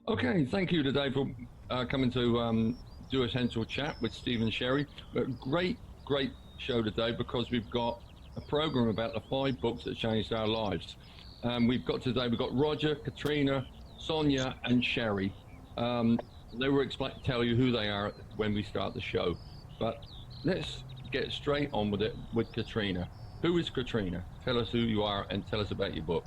Okay, thank you today for coming to do Essential Chat with Steve and Shari. Great show today because we've got a program about the 5 books that changed our lives. We've got Roger, Katrina, Sonya, and Shari. They will tell you who they are when we start the show. But let's get straight on with it with Katrina. Who is Katrina? Tell us who you are and tell us about your book.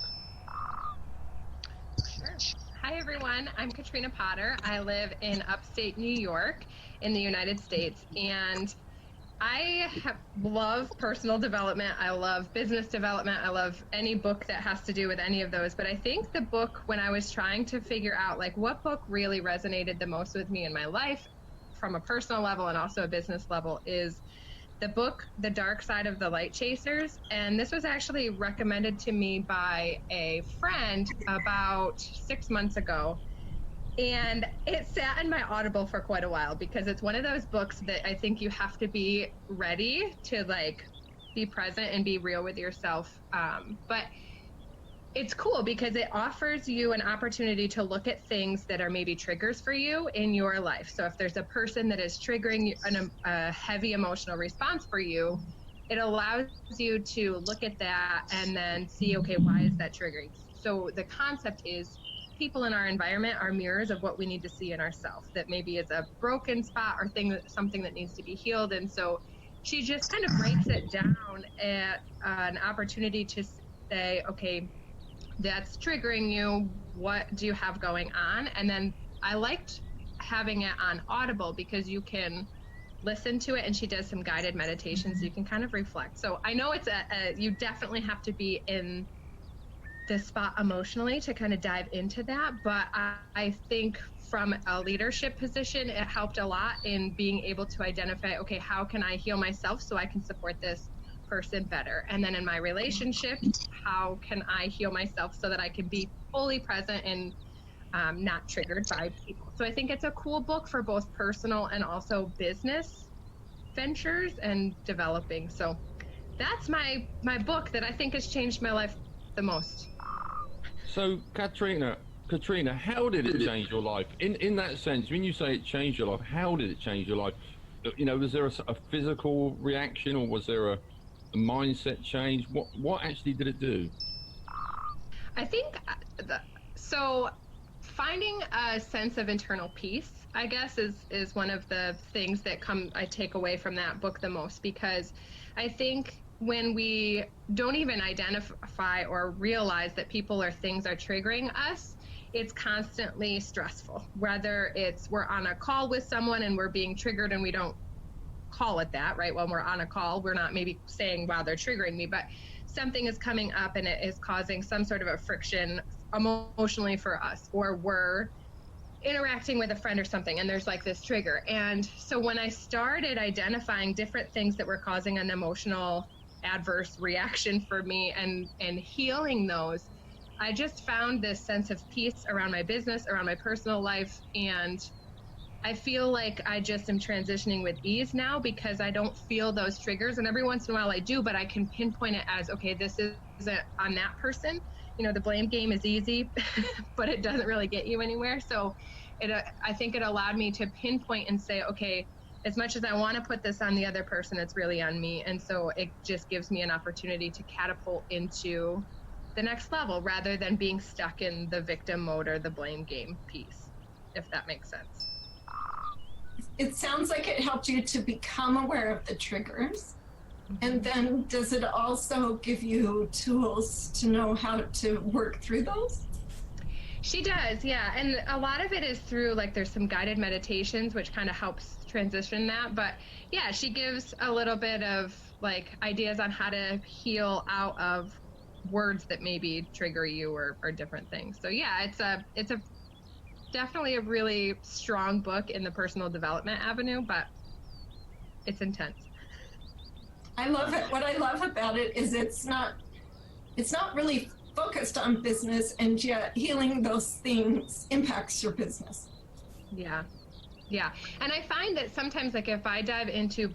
Sure. Hi, everyone. I'm Katrina Potter. I live in upstate New York in the United States, and I love personal development. I love business development. I love any book that has to do with any of those. But I think the book, when I was trying to figure out like what book really resonated the most with me in my life from a personal level and also a business level, is the book, The Dark Side of the Light Chasers. And this was actually recommended to me by a friend about 6 months ago. And it sat in my Audible for quite a while because it's one of those books that I think you have to be ready to like be present and be real with yourself. But it's cool because it offers you an opportunity to look at things that are maybe triggers for you in your life. So if there's a person that is triggering a heavy emotional response for you, it allows you to look at that and then see, okay, why is that triggering? So the concept is people in our environment are mirrors of what we need to see in ourselves, that maybe is a broken spot or something that needs to be healed. And so she just kind of breaks it down at an opportunity to say, okay, that's triggering you. What do you have going on? And then I liked having it on Audible because you can listen to it, and she does some guided meditations. So you can kind of reflect. So I know it's you definitely have to be in the spot emotionally to kind of dive into that. But I think from a leadership position, it helped a lot in being able to identify, okay, how can I heal myself so I can support this person better? And then in my relationship, how can I heal myself so that I can be fully present and not triggered by people? So I think it's a cool book for both personal and also business ventures and developing. So that's my book that I think has changed my life the most. So Katrina, how did it change your life? In that sense, when you say it changed your life, how did it change your life? You know, was there a physical reaction, or was there a mindset change? What actually did it do? I think so finding a sense of internal peace, I guess, is one of the things that I take away from that book the most, because I think when we don't even identify or realize that people or things are triggering us, it's constantly stressful. Whether it's we're on a call with someone and we're being triggered and we don't call it that, right? When we're on a call, we're not maybe saying, wow, they're triggering me, but something is coming up and it is causing some sort of a friction emotionally for us, or we're interacting with a friend or something and there's like this trigger. And so when I started identifying different things that were causing an emotional adverse reaction for me and healing those, I just found this sense of peace around my business, around my personal life. And I feel like I just am transitioning with ease now because I don't feel those triggers. And every once in a while I do, but I can pinpoint it as, okay, this isn't on that person. You know, the blame game is easy, but it doesn't really get you anywhere. So I think it allowed me to pinpoint and say, okay, as much as I want to put this on the other person, it's really on me. And so it just gives me an opportunity to catapult into the next level rather than being stuck in the victim mode or the blame game piece, if that makes sense. It sounds like it helped you to become aware of the triggers. And then does it also give you tools to know how to work through those? She does, yeah. And a lot of it is through, like, there's some guided meditations, which kind of helps transition that. But yeah, she gives a little bit of like ideas on how to heal out of words that maybe trigger you or different things. So yeah, it's a definitely a really strong book in the personal development avenue, but it's intense. I love it. What I love about it is it's not really focused on business, and yet healing those things impacts your business. Yeah. And I find that sometimes, like, if I dive into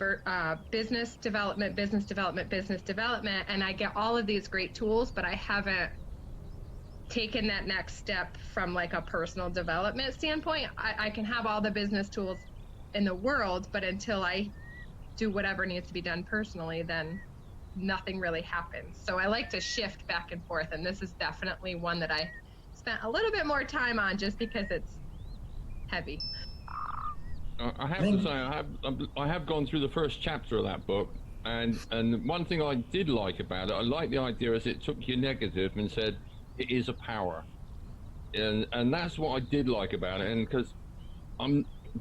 business development, and I get all of these great tools, but I haven't taken that next step from like a personal development standpoint. I can have all the business tools in the world, but until I do whatever needs to be done personally, then nothing really happens. So I like to shift back and forth, and this is definitely one that I spent a little bit more time on just because it's heavy. I have to say, I have gone through the first chapter of that book, and one thing I did like about it, I like the idea is it took your negative and said it is a power, and that's what I did like about it. And because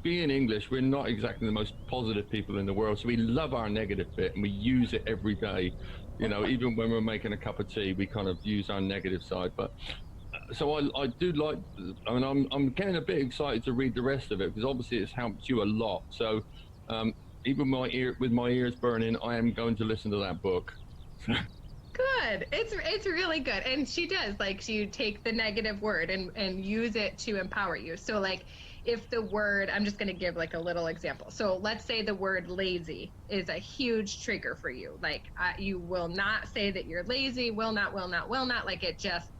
being English, we're not exactly the most positive people in the world, so we love our negative bit and we use it every day. You know, even when we're making a cup of tea, we kind of use our negative side. But so I do like, I mean, I'm getting a bit excited to read the rest of it because obviously it's helped you a lot. So even with my ears burning, I am going to listen to that book. Good. It's really good. And she does, like, she take the negative word and use it to empower you. So like, if the word, I'm just going to give like a little example. So let's say the word lazy is a huge trigger for you. Like you will not say that you're lazy, will not. Like it just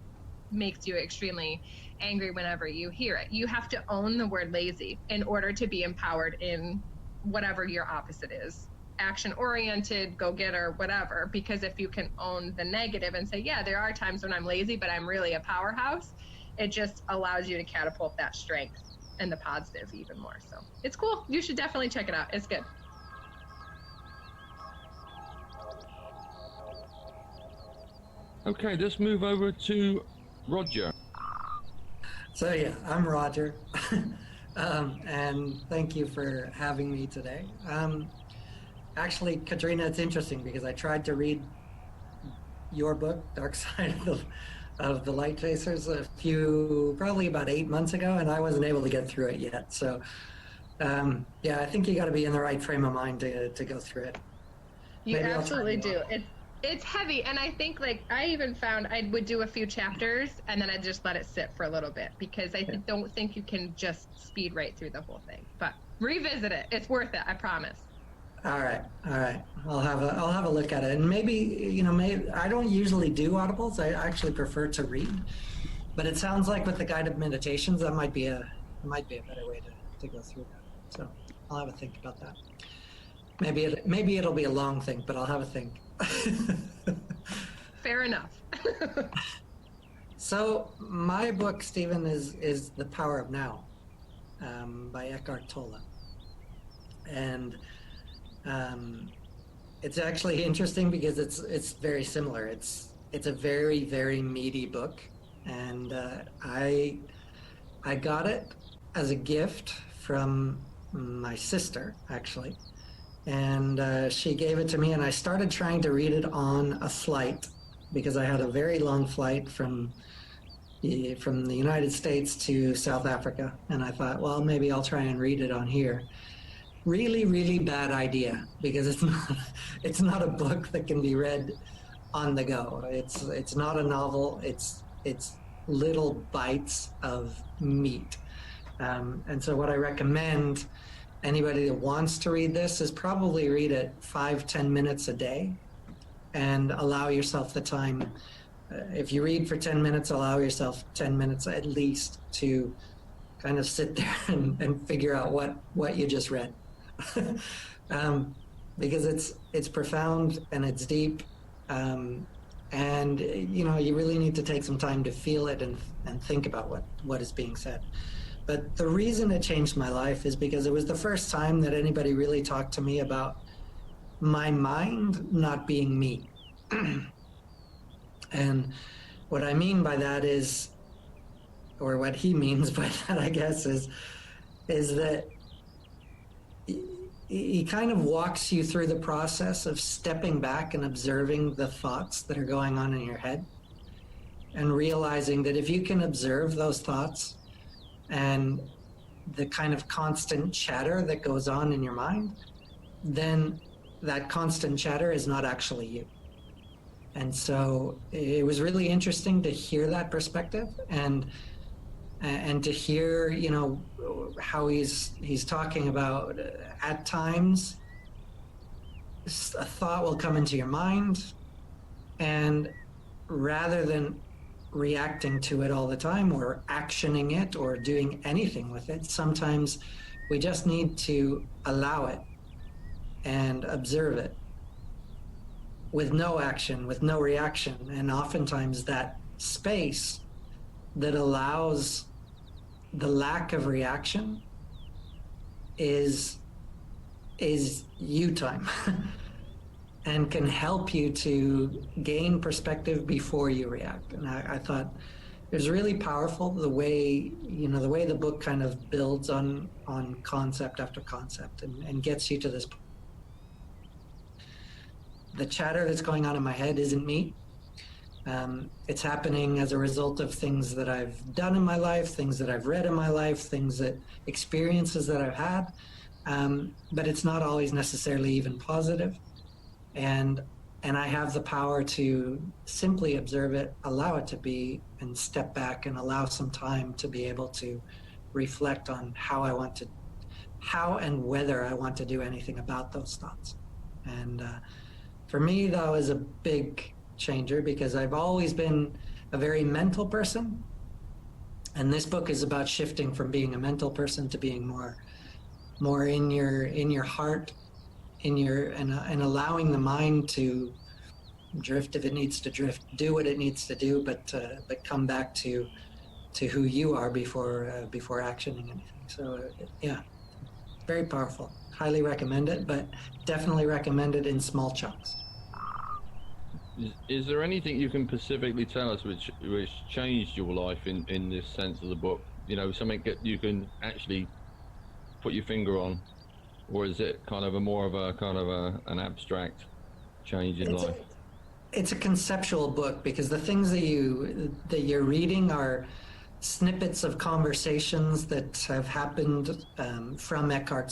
makes you extremely angry whenever you hear it. You have to own the word lazy in order to be empowered in whatever your opposite is. Action oriented, go getter, whatever. Because if you can own the negative and say, yeah, there are times when I'm lazy, but I'm really a powerhouse, it just allows you to catapult that strength and the positive even more. So it's cool. You should definitely check it out. It's good. Okay, let's move over to Roger. So yeah, I'm Roger, and thank you for having me today. Actually, Katrina, it's interesting because I tried to read your book, Dark Side of the Light Chasers, probably about 8 months ago, and I wasn't able to get through it yet. So yeah, I think you got to be in the right frame of mind to go through it. You Maybe absolutely do. It's heavy, and I think like I even found I would do a few chapters and then I'd just let it sit for a little bit because I don't think you can just speed right through the whole thing. But revisit it; it's worth it. I promise. All right. I'll have a look at it, and maybe I don't usually do audibles. I actually prefer to read, but it sounds like with the guided meditations that might be a better way to go through that. So I'll have a think about that. Maybe it'll be a long thing, but I'll have a think. Fair enough. So my book, Stephen, is The Power of Now, by Eckhart Tolle, and it's actually interesting because it's very similar. It's a very, very meaty book, and I got it as a gift from my sister, actually. And she gave it to me, and I started trying to read it on a flight because I had a very long flight from the United States to South Africa, and I thought, well, maybe I'll try and read it on here. Really, really bad idea because it's not a book that can be read on the go. It's not a novel. It's little bites of meat, and so what I recommend anybody that wants to read this is probably read it 5-10 minutes a day and allow yourself the time. If you read for 10 minutes, allow yourself 10 minutes at least to kind of sit there and figure out what you just read. Because it's profound and it's deep, and you really need to take some time to feel it and think about what is being said. But the reason it changed my life is because it was the first time that anybody really talked to me about my mind not being me. And what I mean by that is, or what he means by that, I guess, is that he kind of walks you through the process of stepping back and observing the thoughts that are going on in your head and realizing that if you can observe those thoughts and the kind of constant chatter that goes on in your mind, then that constant chatter is not actually you. And so it was really interesting to hear that perspective and to hear, how he's talking about at times a thought will come into your mind, and rather than reacting to it all the time or actioning it or doing anything with it. Sometimes we just need to allow it and observe it with no action, with no reaction. And oftentimes that space that allows the lack of reaction is you time and can help you to gain perspective before you react. And I thought it was really powerful the way the book kind of builds on concept after concept and gets you to this. The chatter that's going on in my head isn't me. It's happening as a result of things that I've done in my life, things that I've read in my life, experiences that I've had. But it's not always necessarily even positive. And I have the power to simply observe it, allow it to be, and step back and allow some time to be able to reflect on how and whether I want to do anything about those thoughts. And for me, that was a big changer because I've always been a very mental person. And this book is about shifting from being a mental person to being more in your heart, and allowing the mind to drift if it needs to drift, do what it needs to do, but come back to who you are before actioning anything. So yeah, very powerful. Highly recommend it, but definitely recommend it in small chunks. Is there anything you can specifically tell us which changed your life in this sense of the book? You know, something that you can actually put your finger on, or is it kind of an abstract change in life? It's a conceptual book because the things that you're reading are snippets of conversations that have happened from Eckhart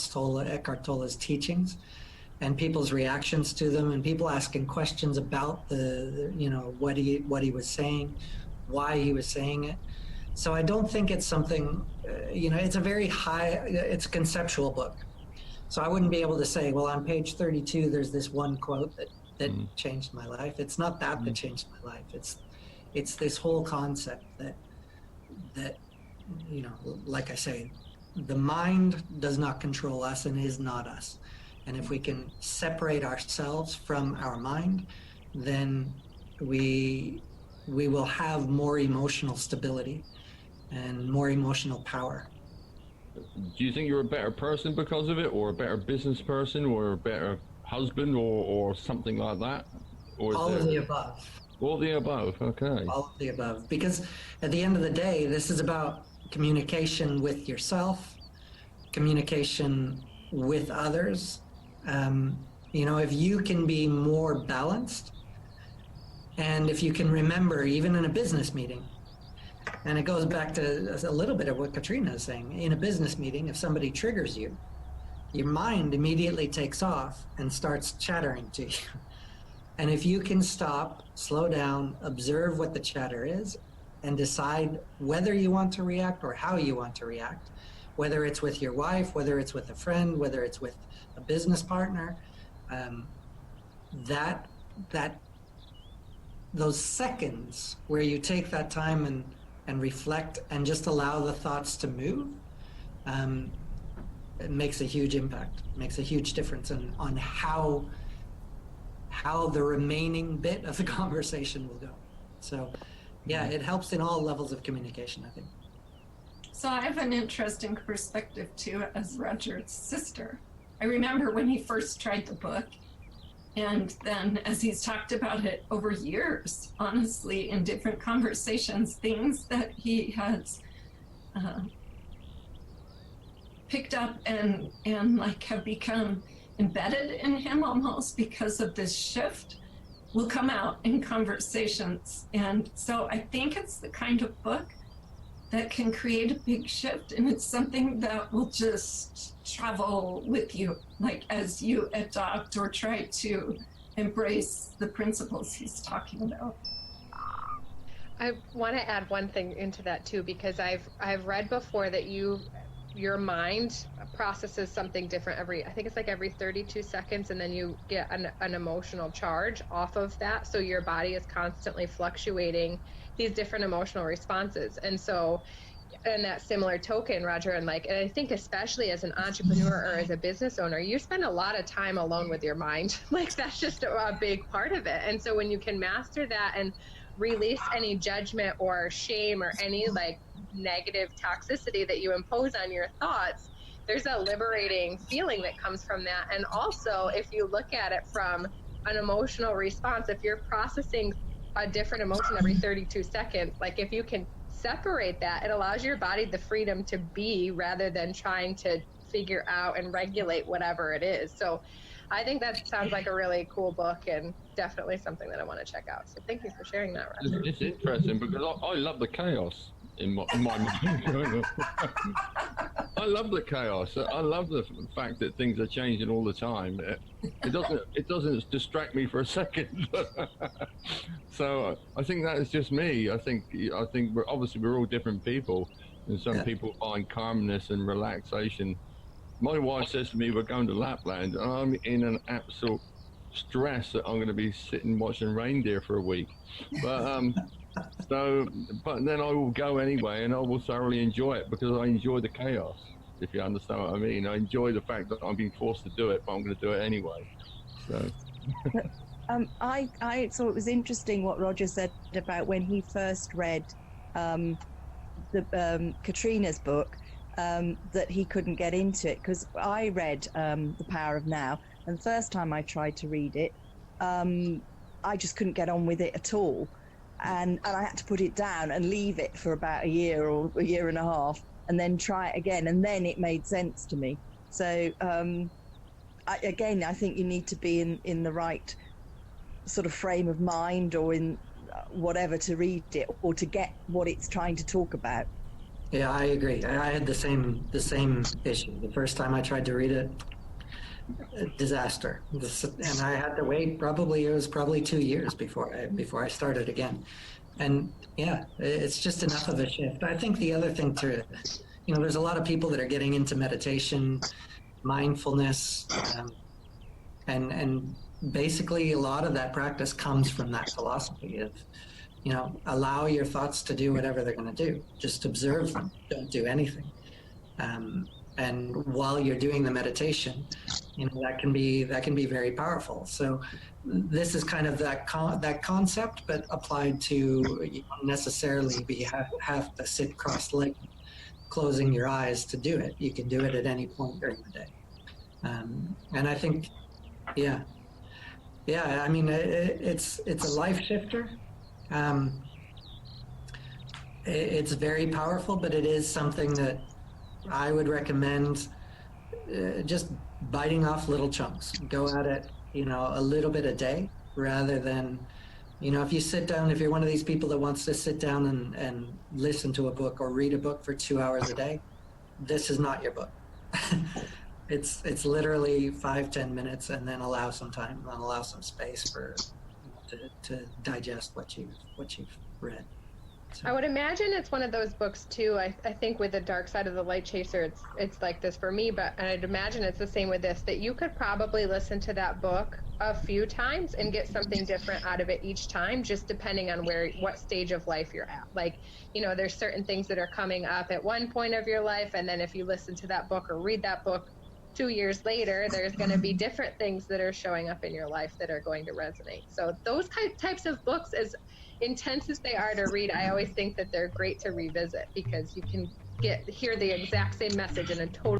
Tolle's teachings, and people's reactions to them, and people asking questions about what he was saying, why he was saying it. So I don't think it's something, it's it's a conceptual book. So I wouldn't be able to say, well, on page 32, there's this one quote that changed my life. It's not that changed my life. It's this whole concept that, like I say, the mind does not control us and is not us. And if we can separate ourselves from our mind, then we will have more emotional stability and more emotional power. Do you think you're a better person because of it, or a better business person, or a better husband, or something like that? Or all of the above. All the above, okay. All of the above. Because at the end of the day, this is about communication with yourself, communication with others. If you can be more balanced, and if you can remember, even in a business meeting, and it goes back to a little bit of what Katrina is saying, in a business meeting, if somebody triggers you, your mind immediately takes off and starts chattering to you. And if you can stop, slow down, observe what the chatter is, and decide whether you want to react or how you want to react, whether it's with your wife, whether it's with a friend, whether it's with a business partner, those seconds where you take that time and reflect and just allow the thoughts to move, it makes a huge impact, makes a huge difference on how the remaining bit of the conversation will go. So yeah, it helps in all levels of communication, I think. So I have an interesting perspective too, as Roger's sister. I remember when he first tried the book, and then as he's talked about it over years, honestly, in different conversations, things that he has picked up and like have become embedded in him almost because of this shift will come out in conversations. And so I think it's the kind of book that can create a big shift, and it's something that will just travel with you, like as you adopt or try to embrace the principles he's talking about. I want to add one thing into that too, because I've read before that you your mind processes something different I think it's like every 32 seconds, and then you get an emotional charge off of that. So your body is constantly fluctuating these different emotional responses. And so, in that similar token, Roger, and I think especially as an entrepreneur or as a business owner, you spend a lot of time alone with your mind. Like, that's just a big part of it. And so when you can master that and release any judgment or shame or any negative toxicity that you impose on your thoughts, there's a liberating feeling that comes from that. And also, if you look at it from an emotional response, if you're processing a different emotion every 32 seconds, if you can separate that, it allows your body the freedom to be, rather than trying to figure out and regulate whatever it is. So I think that sounds like a really cool book, and definitely something that I want to check out. So thank you for sharing that, Roger. It's interesting because I love the chaos in my mind. I love the chaos. I love the fact that things are changing all the time. It doesn't distract me for a second. So I think that is just me. I think we're all different people, and some people find calmness and relaxation. My wife says to me, we're going to Lapland, and I'm in an absolute stress that I'm going to be sitting watching reindeer for a week. But but then I will go anyway, and I will thoroughly enjoy it because I enjoy the chaos, if you understand what I mean. I enjoy the fact that I'm being forced to do it, but I'm going to do it anyway. So. I thought it was interesting what Roger said about when he first read Katrina's book, that he couldn't get into it, because I read The Power of Now, and the first time I tried to read it, I just couldn't get on with it at all, and I had to put it down and leave it for about a year or a year and a half, and then try it again, and then it made sense to me. So I think you need to be in the right sort of frame of mind, or in whatever, to read it or to get what it's trying to talk about. Yeah, I agree. I had the same issue. The first time I tried to read it, disaster. And I had to wait. It was probably 2 years before I started again. And yeah, it's just enough of a shift. I think the other thing there's a lot of people that are getting into meditation, mindfulness, and basically a lot of that practice comes from that philosophy of, allow your thoughts to do whatever they're going to do. Just observe them. Don't do anything. And while you're doing the meditation, that can be very powerful. So this is kind of that concept, but applied to, you don't necessarily have to sit cross-legged, closing your eyes to do it. You can do it at any point during the day. And I think, I mean, it's a life shifter. It's very powerful, but it is something that I would recommend just biting off little chunks. Go at it, a little bit a day, rather than, if you sit down, if you're one of these people that wants to sit down and listen to a book or read a book for 2 hours a day, this is not your book. It's literally 5-10 minutes, and then allow some time, and allow some space for to digest what you've read. So. I would imagine it's one of those books too. I think with The Dark Side of the Light Chaser, it's like this for me, but I'd imagine it's the same with this, that you could probably listen to that book a few times and get something different out of it each time, just depending on what stage of life you're at. There's certain things that are coming up at one point of your life, and then if you listen to that book or read that book 2 years later, there's going to be different things that are showing up in your life that are going to resonate. So those types of books, as intense as they are to read, I always think that they're great to revisit, because you can hear the exact same message in a totally